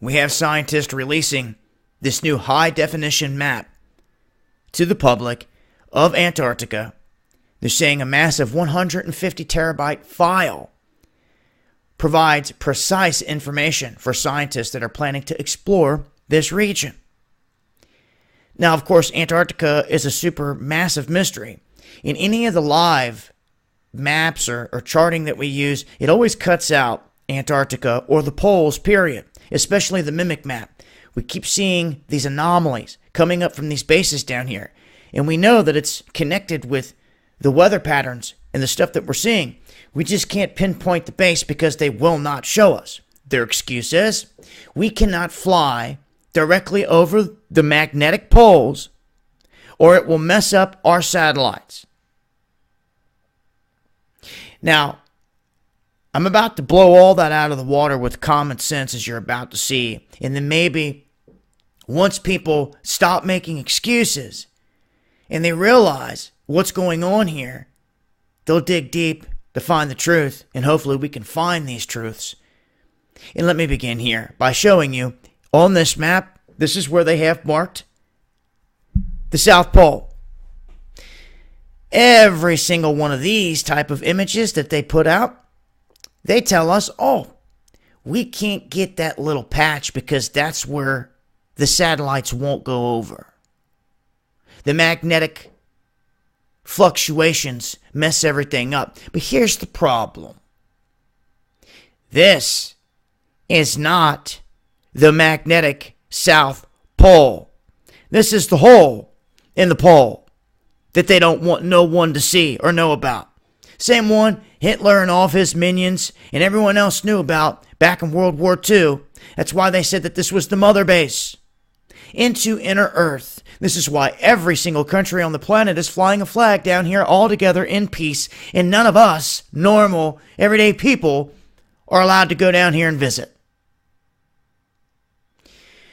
we have scientists releasing this new high-definition map to the public of Antarctica. They're saying a massive 150 terabyte file provides precise information for scientists that are planning to explore this region. Now, of course, Antarctica is a super massive mystery. In any of the live maps or charting that we use, it always cuts out Antarctica or the poles, period, especially the mimic map. We keep seeing these anomalies coming up from these bases down here, and we know that it's connected with the weather patterns and the stuff that we're seeing. We just can't pinpoint the base because they will not show us. Their excuse is, we cannot fly directly over the magnetic poles or it will mess up our satellites. Now, I'm about to blow all that out of the water with common sense, as you're about to see. And then maybe once people stop making excuses and they realize what's going on here, they'll dig deep to find the truth, and hopefully we can find these truths. And let me begin here by showing you on this map, this is where they have marked the South Pole. Every single one of these type of images that they put out, they tell us, oh, we can't get that little patch because that's where the satellites won't go over. The magnetic fluctuations mess everything up. But here's the problem. This is not the magnetic South Pole. This is the hole in the pole that they don't want no one to see or know about. Same one Hitler and all of his minions and everyone else knew about back in World War II. That's why they said that this was the mother base into inner Earth. This is why every single country on the planet is flying a flag down here all together in peace, and none of us, normal, everyday people, are allowed to go down here and visit.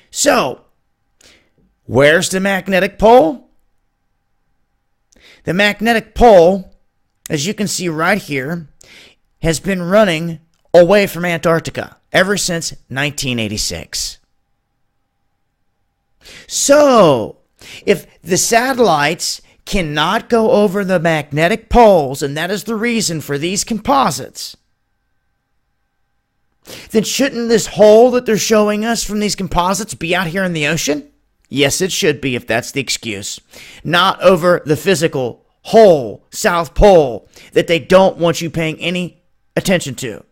So, where's the magnetic pole? The magnetic pole, as you can see right here, has been running away from Antarctica ever since 1986. So, if the satellites cannot go over the magnetic poles, and that is the reason for these composites, then shouldn't this hole that they're showing us from these composites be out here in the ocean? Yes, it should be if that's the excuse. Not over the physical hole, South Pole, that they don't want you paying any attention to.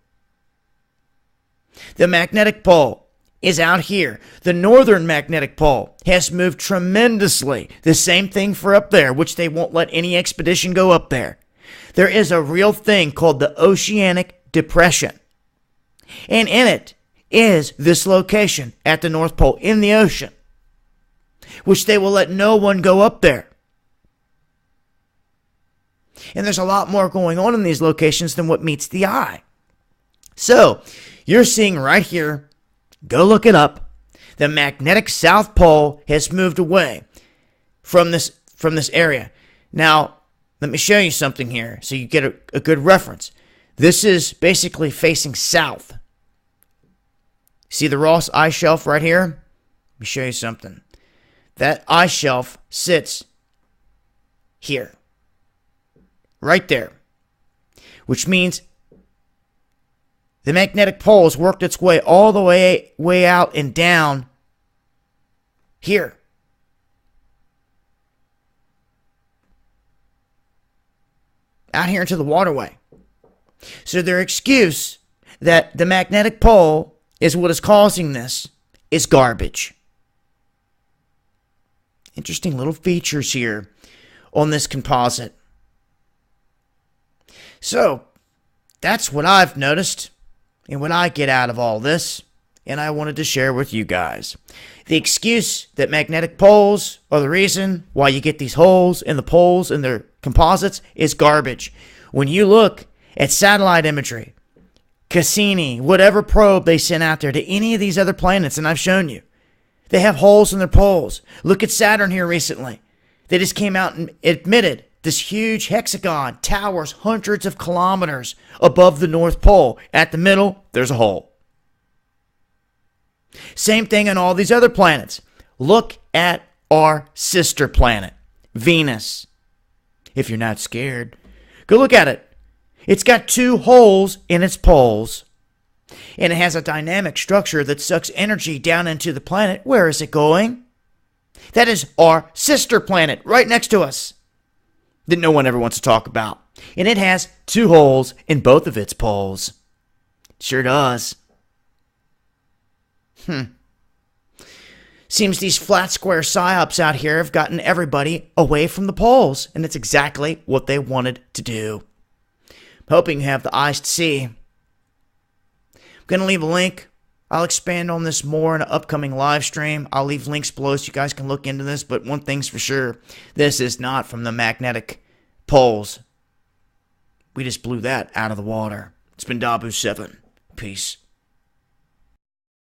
The magnetic pole is out here. The northern magnetic pole has moved tremendously. The same thing for up there, which they won't let any expedition go up there. There is a real thing called the Oceanic Depression. And in it is this location at the North Pole in the ocean, which they will let no one go up there. And there's a lot more going on in these locations than what meets the eye. So, you're seeing right here, go look it up, the magnetic South Pole has moved away from this area. Now, let me show you something here so you get a good reference. This is basically facing south. See the Ross ice shelf right here? Let me show you something. That ice shelf sits here. Right there. Which means the magnetic pole has worked its way all the way out and down here. Out here into the waterway. So their excuse that the magnetic pole is what is causing this is garbage. Interesting little features here on this composite. So, that's what I've noticed and what I get out of all this, and I wanted to share with you guys. The excuse that magnetic poles are the reason why you get these holes in the poles and their composites is garbage. When you look at satellite imagery, Cassini, whatever probe they sent out there to any of these other planets, and I've shown you, they have holes in their poles. Look at Saturn here recently. They just came out and admitted this huge hexagon towers hundreds of kilometers above the North Pole. At the middle, there's a hole. Same thing on all these other planets. Look at our sister planet, Venus. If you're not scared, go look at it. It's got 2 holes in its poles. And it has a dynamic structure that sucks energy down into the planet. Where is it going? That is our sister planet right next to us that no one ever wants to talk about. And it has 2 holes in both of its poles. Sure does. Seems these flat square psyops out here have gotten everybody away from the poles, and it's exactly what they wanted to do. I'm hoping you have the eyes to see. I'm going to leave a link. I'll expand on this more in an upcoming live stream. I'll leave links below so you guys can look into this, but one thing's for sure, this is not from the magnetic poles. We just blew that out of the water. It's been Dabu7. Peace.